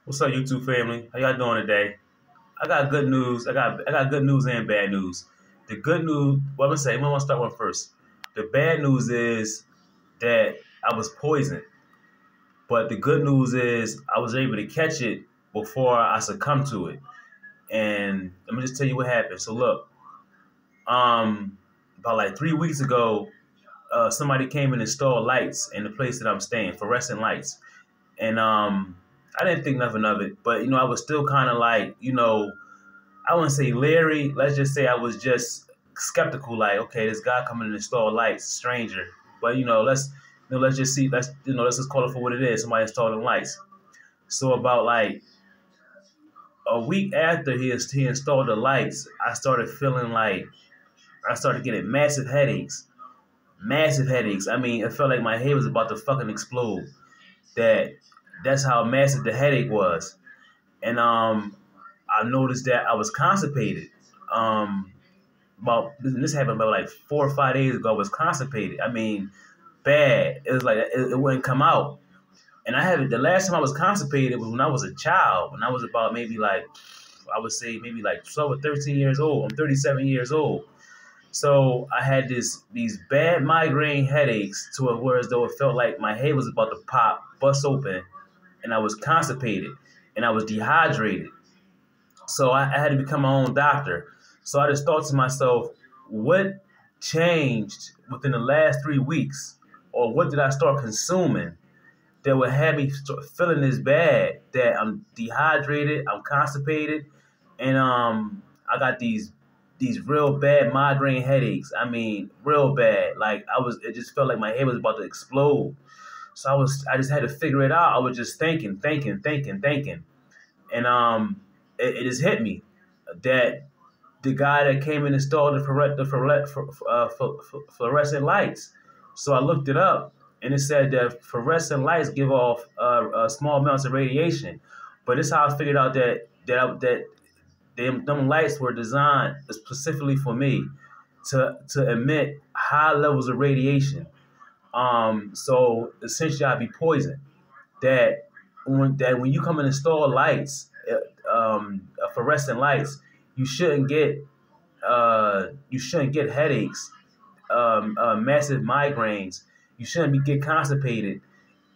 What's up, YouTube family? How y'all doing today? I got good news. I got good news and bad news. The good news, well, I'm gonna say, I'm gonna start one first. The bad news is that I was poisoned, but the good news is I was able to catch it before I succumbed to it. And let me just tell you what happened. So look, um, about like 3 weeks ago, somebody came and installed lights in the place that I'm staying, fluorescent lights, and I didn't think nothing of it, but I was still kind of like, I wouldn't say leery. Let's just say I was just skeptical. Like, okay, this guy coming to install lights, stranger. But let's just see. Let's just call it for what it is. Somebody installing lights. So about like a week after he installed the lights, I started feeling like I started getting massive headaches. Massive headaches. I mean, it felt like my head was about to fucking explode. That's how massive the headache was. And I noticed that I was constipated. About this happened about like 4 or 5 days ago. I was constipated. I mean, bad. It was like it wouldn't come out. And I haven't. The last time I was constipated was when I was a child. When I was about maybe like I would say maybe like 12 or 13 years old. I'm 37 years old. So I had these bad migraine headaches to where as though it felt like my head was about to pop, bust open, and I was constipated and I was dehydrated. So I had to become my own doctor. So I just thought to myself, what changed within the last 3 weeks, or what did I start consuming that would have me start feeling this bad? That I'm dehydrated, I'm constipated, and I got these real bad migraine headaches. I mean, real bad. Like it just felt like my head was about to explode. So I just had to figure it out. I was just thinking, and it just hit me that the guy that came and installed the fluorescent lights. So I looked it up, and it said that fluorescent lights give off small amounts of radiation. But it's how I figured out that them lights were designed specifically for me to emit high levels of radiation. So essentially, I'd be poisoned. That when you come and install lights, fluorescent lights, you shouldn't get headaches, massive migraines. You shouldn't get constipated,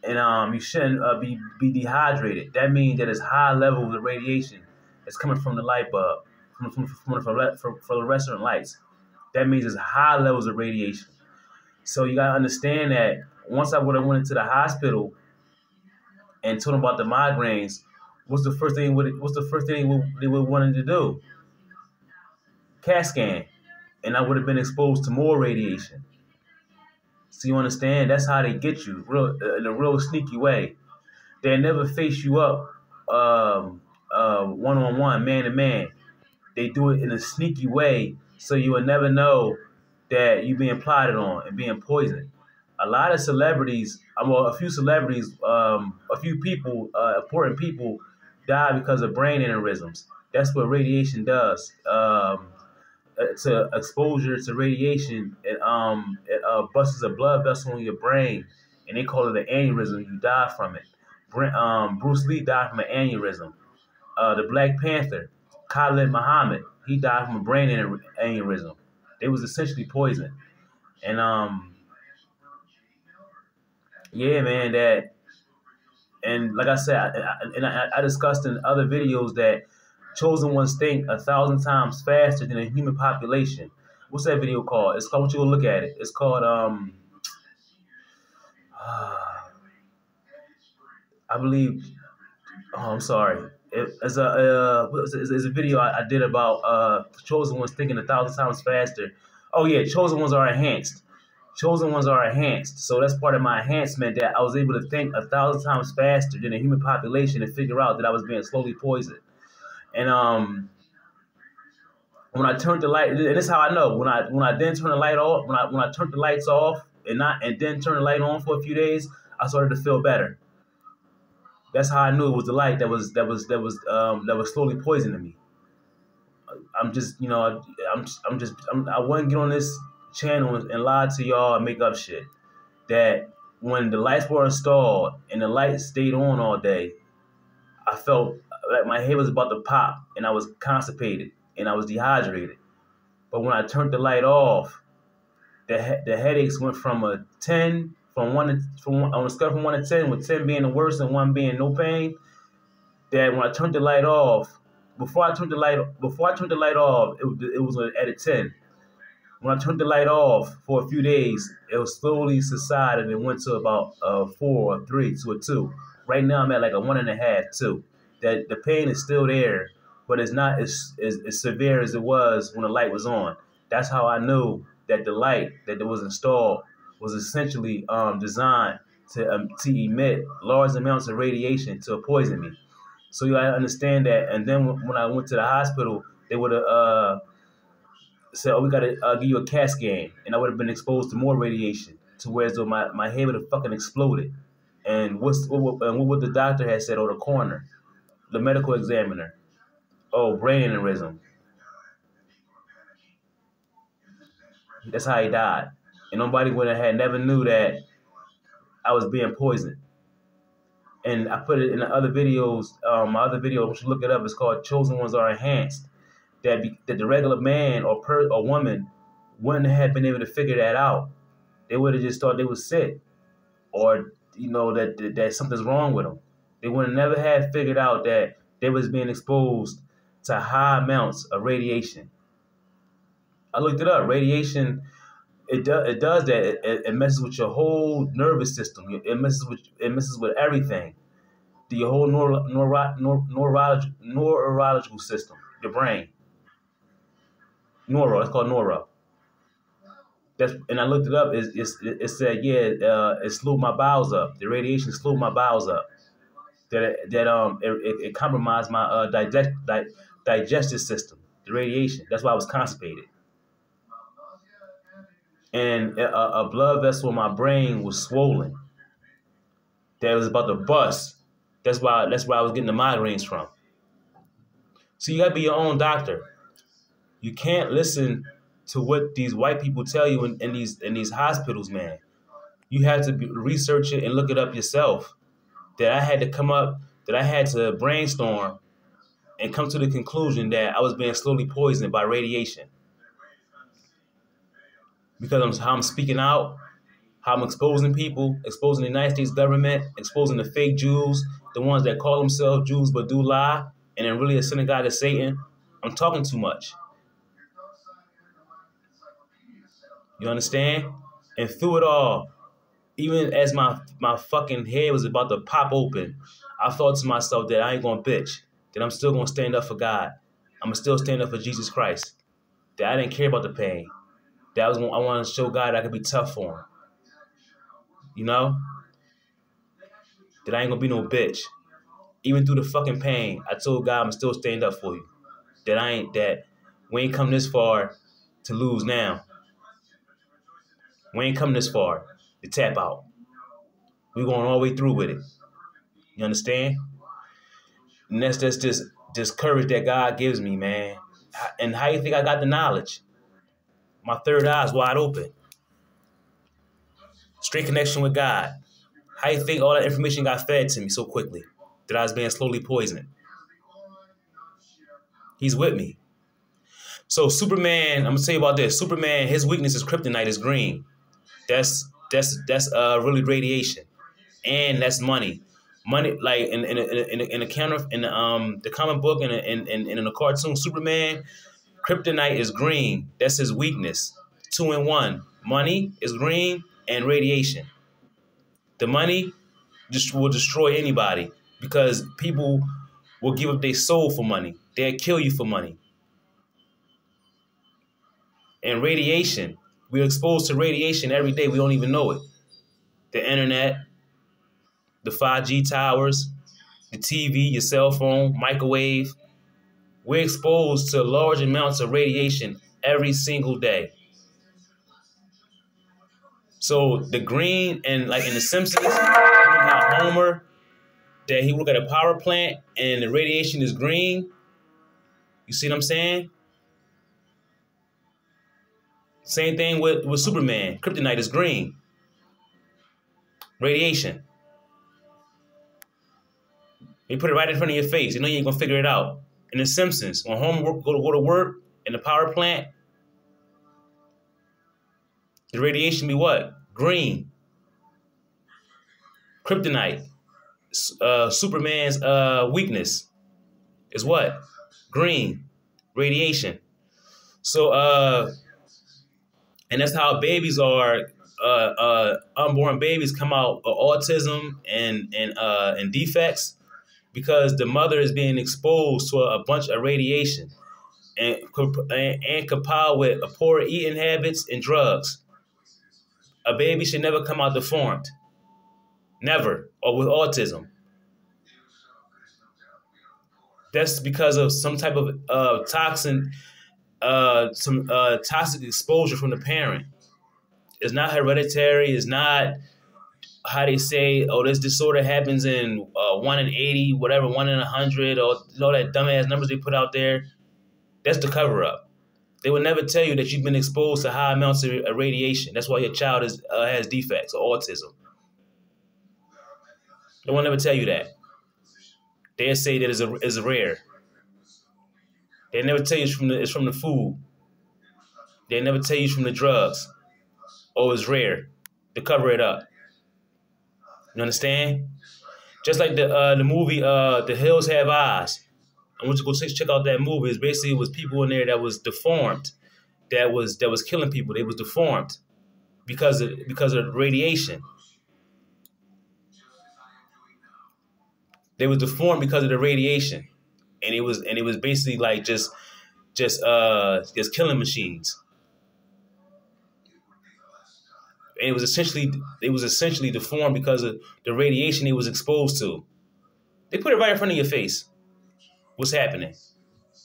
and you shouldn't be dehydrated. That means that it's high levels of radiation that's coming from the light bulb, from the fluorescent lights. That means it's high levels of radiation. So you gotta understand that once I would have went into the hospital and told them about the migraines, what's the first thing they would wanted to do? CAT scan, and I would have been exposed to more radiation. So you understand? That's how they get you, in a real sneaky way. They never face you up, one on one, man to man. They do it in a sneaky way, so you will never know that you're being plotted on and being poisoned. A lot of celebrities, well, a few celebrities, a few people, important people, die because of brain aneurysms. That's what radiation does. To exposure to radiation, it busts a blood vessel in your brain, and they call it an aneurysm. You die from it. Bruce Lee died from an aneurysm. The Black Panther, Khalid Muhammad, he died from a brain aneurysm. They was essentially poisoned. And yeah, man, and like I said, I discussed in other videos that chosen ones think 1,000 times faster than a human population. What's that video called? It's called. I want you to look at it. It's called I believe. Oh, I'm sorry. It's a video I did about chosen ones thinking 1,000 times faster. Oh yeah, chosen ones are enhanced. Chosen ones are enhanced. So that's part of my enhancement, that I was able to think 1,000 times faster than a human population and figure out that I was being slowly poisoned. And when I turned the light, and this is how I know, when I then turn the light off, when I turned the lights off and then turn the light on for a few days, I started to feel better. That's how I knew it was the light that was slowly poisoning me. I'm just, I wouldn't get on this channel and lie to y'all and make up shit. That when the lights were installed and the lights stayed on all day, I felt like my head was about to pop, and I was constipated, and I was dehydrated. But when I turned the light off, the headaches went from a 10, on a scale from 1 to 10, with 10 being the worst and 1 being no pain. That when I turned the light off, before I turned the light off, it was at a 10. When I turned the light off for a few days, it was slowly subsided and went to about a 4 or 3 to a 2. Right now, I'm at like a 1.5, 2. That the pain is still there, but it's not as severe as it was when the light was on. That's how I knew that the light that was installed was essentially designed to emit large amounts of radiation to poison me. So you gotta understand that. And then when I went to the hospital, they would have said, "Oh, we gotta give you a CAT scan," and I would have been exposed to more radiation, to where as though my head would have fucking exploded. And what would the doctor had said, or the coroner, the medical examiner? Oh, brain aneurysm. That's how he died. And nobody would have had never knew that I was being poisoned. And I put it in the other videos. My other video, you should look it up. It's called "Chosen Ones Are Enhanced." That the regular man or woman wouldn't have been able to figure that out. They would have just thought they was sick, or that something's wrong with them. They would have never had figured out that they was being exposed to high amounts of radiation. I looked it up. Radiation, it does that. It messes with your whole nervous system. It messes with everything. Your whole neurological system, your brain. It's called neuro. And I looked it up. It said, it slowed my bowels up. The radiation slowed my bowels up. It compromised my digestive system. The radiation. That's why I was constipated. And a blood vessel in my brain was swollen. That was about to bust. That's why I was getting the migraines from. So you gotta be your own doctor. You can't listen to what these white people tell you in these hospitals, man. You have to research it and look it up yourself. That I had to brainstorm and come to the conclusion that I was being slowly poisoned by radiation. Because how I'm speaking out, how I'm exposing people, exposing the United States government, exposing the fake Jews, the ones that call themselves Jews but do lie, and then really a synagogue of Satan. I'm talking too much. You understand? And through it all, even as my fucking head was about to pop open, I thought to myself that I ain't gonna bitch, that I'm still gonna stand up for God. I'm gonna still stand up for Jesus Christ. That I didn't care about the pain. That I wanted to show God I could be tough for him. You know? That I ain't gonna be no bitch. Even through the fucking pain, I told God I'm still stand up for you. That we ain't come this far to lose now. We ain't come this far to tap out. We going all the way through with it. You understand? And that's just this courage that God gives me, man. And how you think I got the knowledge? My third eye's wide open. Straight connection with God. How you think all that information got fed to me so quickly? That I was being slowly poisoned. He's with me. So Superman, I'm gonna tell you about this. Superman, his weakness is kryptonite, is green. That's really radiation, and that's money. Money, like in the comic book and in the cartoon Superman, kryptonite is green. That's his weakness. 2 in 1. Money is green and radiation. The money just will destroy anybody because people will give up their soul for money. They'll kill you for money. And radiation, we're exposed to radiation every day. We don't even know it. The internet, the 5G towers, the TV, your cell phone, microwave. We're exposed to large amounts of radiation every single day. So the green, and like in The Simpsons, you know how Homer, that he work at a power plant and the radiation is green. You see what I'm saying? Same thing with Superman. Kryptonite is green. Radiation. You put it right in front of your face. You know you ain't gonna figure it out. In The Simpsons, when Homer go to work in the power plant, the radiation be what? Green. Kryptonite. Superman's weakness is what? Green. Radiation. So and that's how babies are. Unborn babies come out of autism and defects because the mother is being exposed to a bunch of radiation and compiled with poor eating habits and drugs. A baby should never come out deformed, never, or with autism. That's because of some type of toxin, some toxic exposure from the parent. It's not hereditary. It's not how they say, oh, this disorder happens in 1 in 80, whatever, 1 in 100, or that dumbass numbers they put out there. That's the cover up. They will never tell you that you've been exposed to high amounts of radiation. That's why your child has defects or autism. They will never tell you that. They'll say that it's rare. They never tell you it's from the food. They never tell you it's from the drugs. Oh, it's rare. To cover it up. You understand? Just like the movie The Hills Have Eyes. I want you to go check out that movie. It was people in there that was deformed, that was killing people. They was deformed because of radiation. They was deformed because of the radiation, and it was basically like just killing machines. And it was essentially deformed because of the radiation it was exposed to. They put it right in front of your face. What's happening?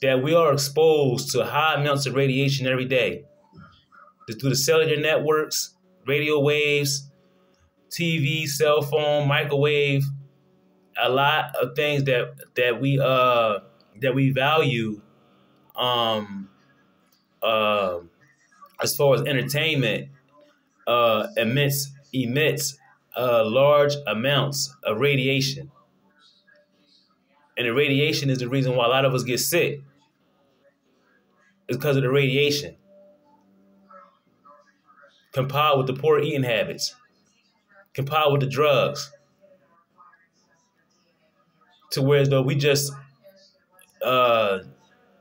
That we are exposed to high amounts of radiation every day. Through the cellular networks, radio waves, TV, cell phone, microwave, a lot of things that we value as far as entertainment emits large amounts of radiation. And the radiation is the reason why a lot of us get sick. It's because of the radiation. Compiled with the poor eating habits. Compiled with the drugs. To where as though we just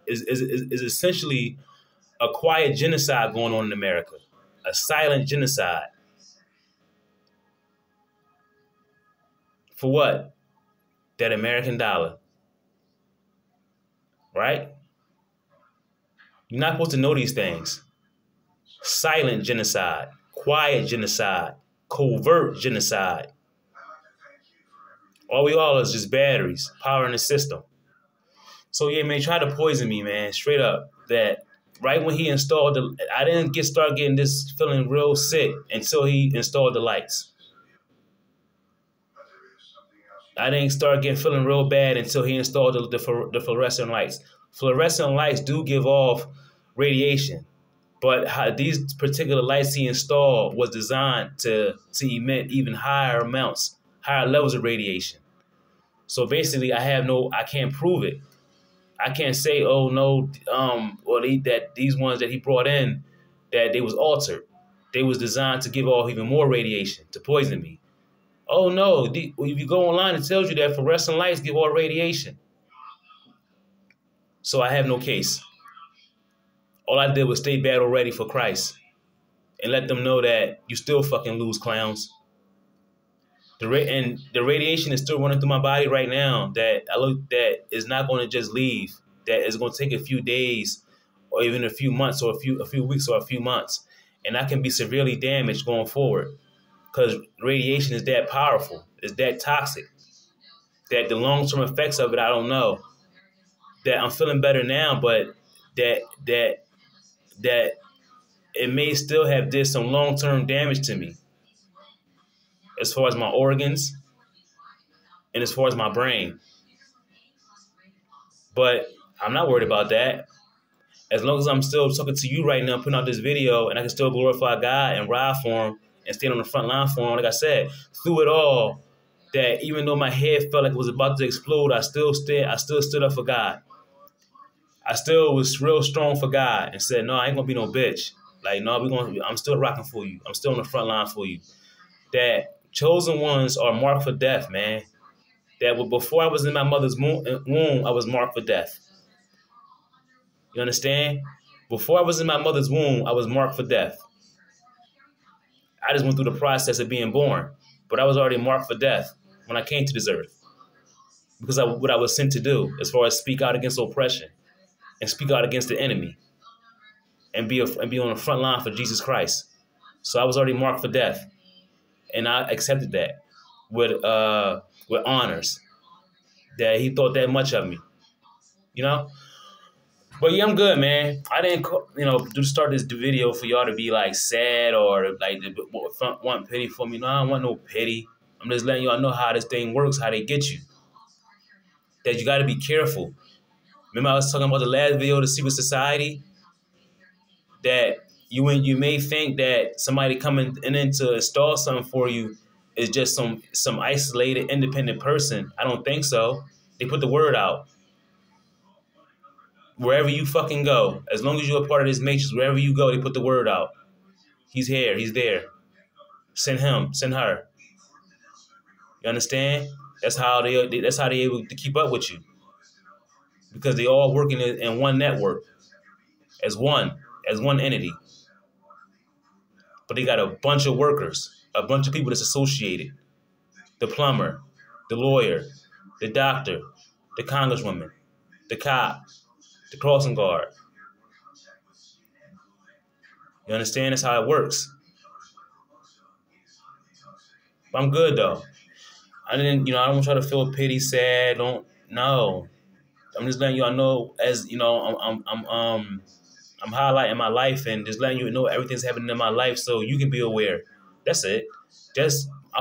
is essentially a quiet genocide going on in America. A silent genocide. For what? That American dollar. Right? You're not supposed to know these things. Silent genocide, quiet genocide, covert genocide. All we all is just batteries powering the system. So yeah, man, try to poison me, man, straight up. That right when he installed I didn't start getting this feeling real sick until he installed the lights. I didn't start feeling real bad until he installed the fluorescent lights. Fluorescent lights do give off radiation, but these particular lights he installed was designed to emit even higher levels of radiation. So basically, I can't prove it. I can't say, oh no, that these ones that he brought in, that they was altered. They was designed to give off even more radiation to poison me. Oh no, if you go online, it tells you that fluorescent lights give off radiation. So I have no case. All I did was stay battle ready for Christ and let them know that you still fucking lose, clowns. And the radiation is still running through my body right now that is not going to just leave. That is going to take a few days or even a few months or a few weeks or a few months. And I can be severely damaged going forward because radiation is that powerful. It's that toxic. That the long-term effects of it, I don't know. That I'm feeling better now, but that it may still have did some long-term damage to me. As far as my organs and as far as my brain. But I'm not worried about that. As long as I'm still talking to you right now, putting out this video, and I can still glorify God and ride for him and stand on the front line for him, like I said, through it all, that even though my head felt like it was about to explode, I still stood up for God. I still was real strong for God and said, no, I ain't gonna be no bitch. Like, no, I'm still rocking for you. I'm still on the front line for you. That chosen ones are marked for death, man. That before I was in my mother's womb, I was marked for death. You understand? Before I was in my mother's womb, I was marked for death. I just went through the process of being born, but I was already marked for death when I came to this earth because of what I was sent to do, as far as speak out against oppression and speak out against the enemy and be on the front line for Jesus Christ. So I was already marked for death, and I accepted that with honors. That he thought that much of me, you know. But yeah, I'm good, man. I didn't, to start this video for y'all to be like sad or like want pity for me. No, I don't want no pity. I'm just letting y'all know how this thing works, how they get you. That you got to be careful. Remember I was talking about the last video, the secret society? That you may think that somebody coming in to install something for you is just some isolated, independent person. I don't think so. They put the word out. Wherever you fucking go, as long as you're a part of this matrix, wherever you go, they put the word out. He's here. He's there. Send him. Send her. You understand? That's how they able to keep up with you, because they all working in one network, as one entity. But they got a bunch of workers, a bunch of people that's associated. The plumber, the lawyer, the doctor, the congresswoman, the cop, the crossing guard. You understand? That's how it works. But I'm good though. I don't want y'all to feel pity, sad. No. I'm just letting y'all know, as you know, I'm highlighting my life and just letting you know everything's happening in my life so you can be aware. That's it. I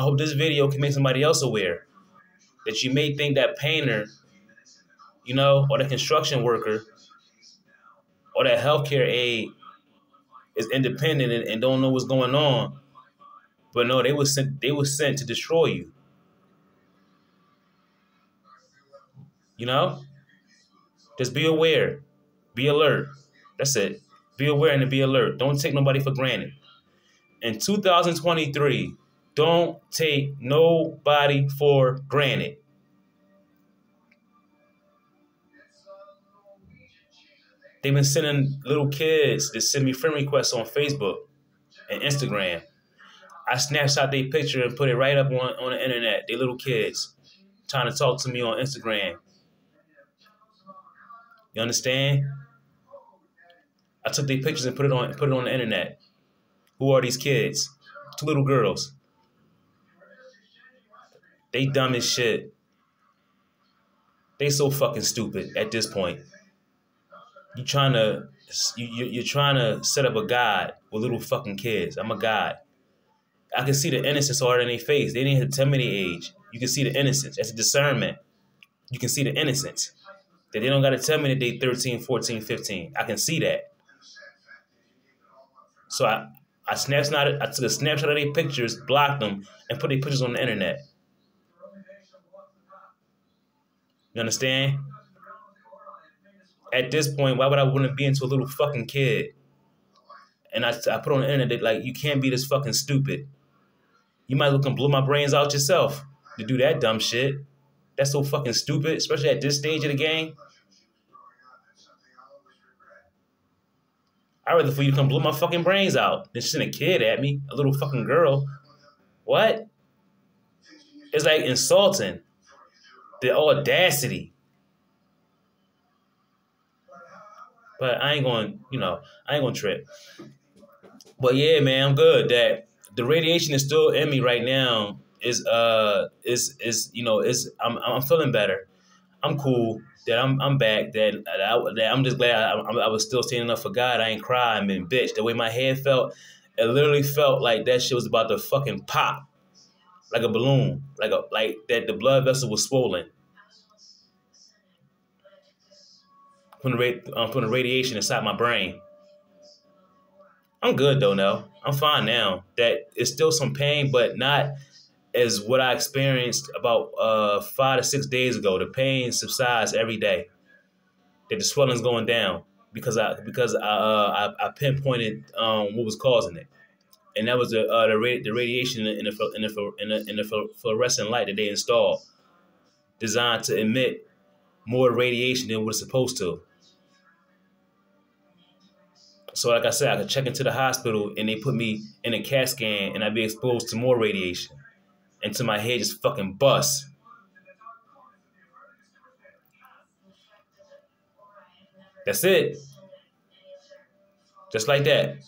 hope this video can make somebody else aware that you may think that painter, or the construction worker or that healthcare aide is independent and don't know what's going on. But no, they were sent to destroy you. Just be aware. Be alert. That's it. Be aware and be alert. Don't take nobody for granted. In 2023, don't take nobody for granted. They've been sending little kids to send me friend requests on Facebook and Instagram. I snapshot their picture and put it right up on the internet. They little kids trying to talk to me on Instagram. You understand? I took their pictures and put it on the internet. Who are these kids? 2 little girls. They dumb as shit. They so fucking stupid at this point. You're trying to set up a God with little fucking kids. I'm a God. I can see the innocence already in their face. They didn't have to tell me their age. You can see the innocence. That's a discernment. You can see the innocence. That they don't got to tell me that they 13, 14, 15. I can see that. So I took a snapshot of their pictures, blocked them, and put their pictures on the internet. You understand? At this point, why would I want to be into a little fucking kid? And I put on the internet that, like, you can't be this fucking stupid. You might as well come blow my brains out yourself to do that dumb shit. That's so fucking stupid, especially at this stage of the game. I'd rather for you to come blow my fucking brains out than send a kid at me, a little fucking girl. What? It's like insulting. The audacity. But I ain't going to trip. But yeah, man, I'm good. That the radiation is still in me right now. I'm feeling better. I'm cool. That I'm back. That I'm just glad I was still standing up for God. I ain't crying, man, bitch. The way my head felt, it literally felt like that shit was about to fucking pop, like a balloon, like that the blood vessel was swollen from the radiation inside my brain. I'm good though now. I'm fine now. That it's still some pain, but not is what I experienced about 5 to 6 days ago. The pain subsides every day. That the swelling's going down because I pinpointed what was causing it, and that was the radiation in the fluorescent light that they installed, designed to emit more radiation than what it's supposed to. So like I said, I could check into the hospital and they put me in a CAT scan and I'd be exposed to more radiation until my head just fucking busts. That's it. Just like that.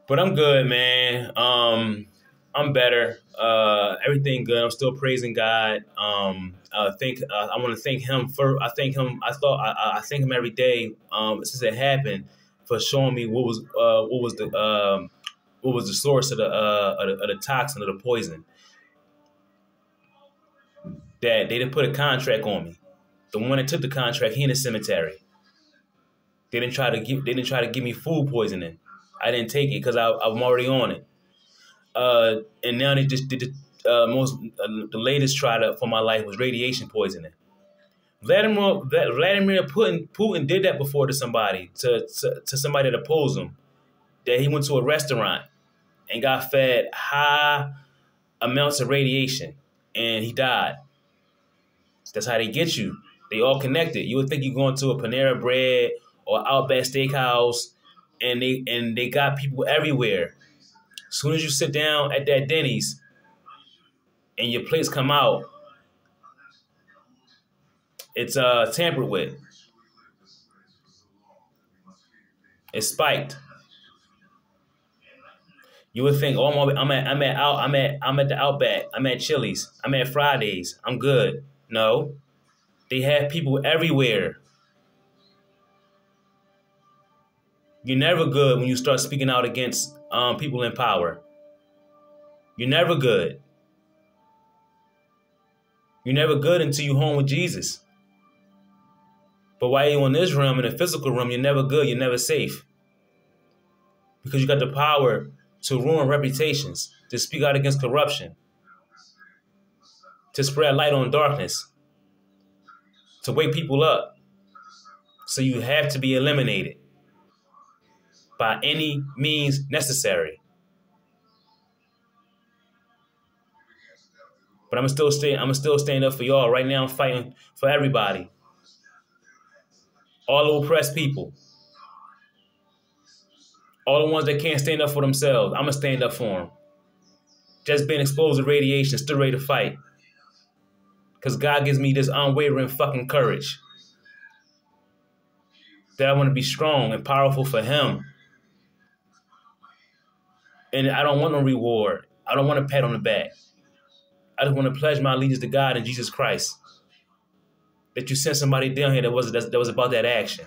But I'm good, man. I'm better. Everything good. I'm still praising God. I want to thank Him for. I thank Him. I thank Him every day since it happened for showing me what was the source of the toxin, of the poison. That they didn't put a contract on me. The one that took the contract, he in the cemetery. They didn't try to give me food poisoning. I didn't take it because I'm already on it. And now they just did the latest try for my life was radiation poisoning. Vladimir Putin did that before to somebody, to somebody that opposed him. That he went to a restaurant and got fed high amounts of radiation and he died. That's how they get you. They all connected. You would think you're going to a Panera Bread or Outback Steakhouse, and they got people everywhere. As soon as you sit down at that Denny's and your plates come out, it's tampered with. It's spiked. You would think, oh, I'm at the Outback. I'm at Chili's. I'm at Fridays. I'm good. No, they have people everywhere. You're never good when you start speaking out against people in power. You're never good. You're never good until you're home with Jesus. But while you're in this realm, in the physical realm, you're never good. You're never safe. Because you got the power to ruin reputations, to speak out against corruption, to spread light on darkness, to wake people up. So you have to be eliminated by any means necessary. But I'm still staying up for y'all. Right now I'm fighting for everybody. All the oppressed people. All the ones that can't stand up for themselves. I'm going to stand up for them. Just being exposed to radiation, still ready to fight. Because God gives me this unwavering fucking courage. That I want to be strong and powerful for Him. And I don't want no reward. I don't want a pat on the back. I just want to pledge my allegiance to God and Jesus Christ. That you sent somebody down here that was about that action.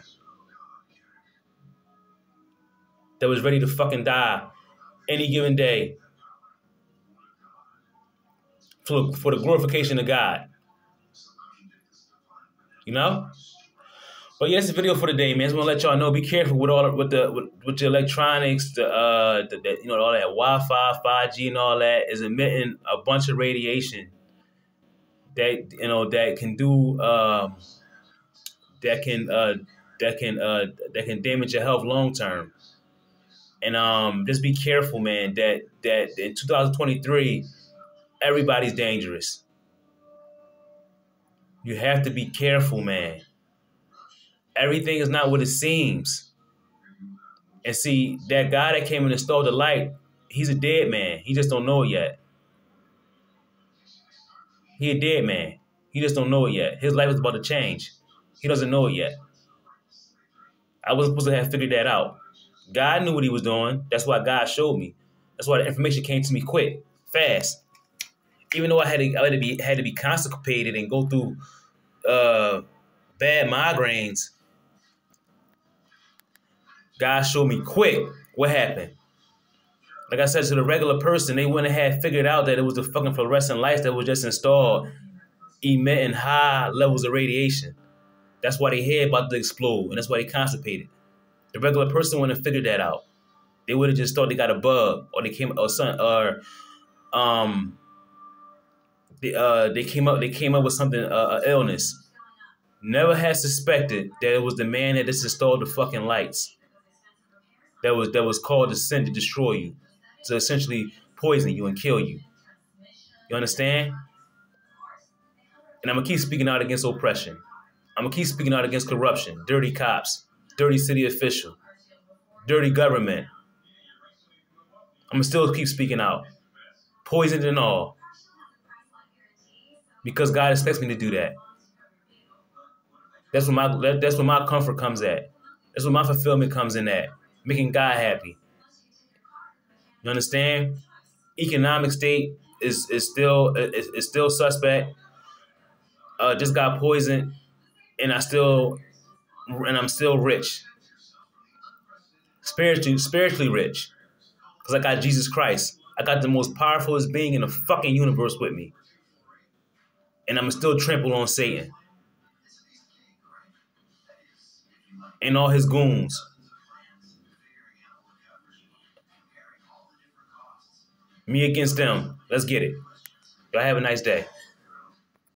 That was ready to fucking die any given day for the glorification of God. You know? But yeah, it's a video for the day, man. I just want to let y'all know, be careful with the electronics, all that Wi-Fi, 5G, and all that is emitting a bunch of radiation that can damage your health long term. And just be careful, man. That in 2023, everybody's dangerous. You have to be careful, man. Everything is not what it seems. And see, that guy that came and installed the light, he's a dead man. He just don't know it yet. He a dead man. He just don't know it yet. His life is about to change. He doesn't know it yet. I wasn't supposed to have figured that out. God knew what He was doing. That's why God showed me. That's why the information came to me quick, fast. Even though I had to be constipated and go through bad migraines, God showed me quick what happened. Like I said, to the regular person, they wouldn't have figured out that it was the fucking fluorescent lights that was just installed, emitting high levels of radiation. That's why their head about to explode, and that's why they constipated. The regular person wouldn't have figured that out. They would have just thought they got a bug, or they came, or They came up with something, illness. Never had suspected that it was the man that just installed the fucking lights that was called to send to destroy you, to essentially poison you and kill you. You understand? And I'm gonna keep speaking out against oppression. I'm gonna keep speaking out against corruption, dirty cops, dirty city official, dirty government. I'm gonna still keep speaking out, poisoned and all, because God expects me to do that. That's where my comfort comes at. That's where my fulfillment comes in at, making God happy. You understand? Economic state is still suspect. Just got poisoned, and I'm still rich, spiritually rich, because I got Jesus Christ. I got the most powerful being in the fucking universe with me, and I'm still trample on Satan and all his goons. Me against them. Let's get it. Y'all have a nice day.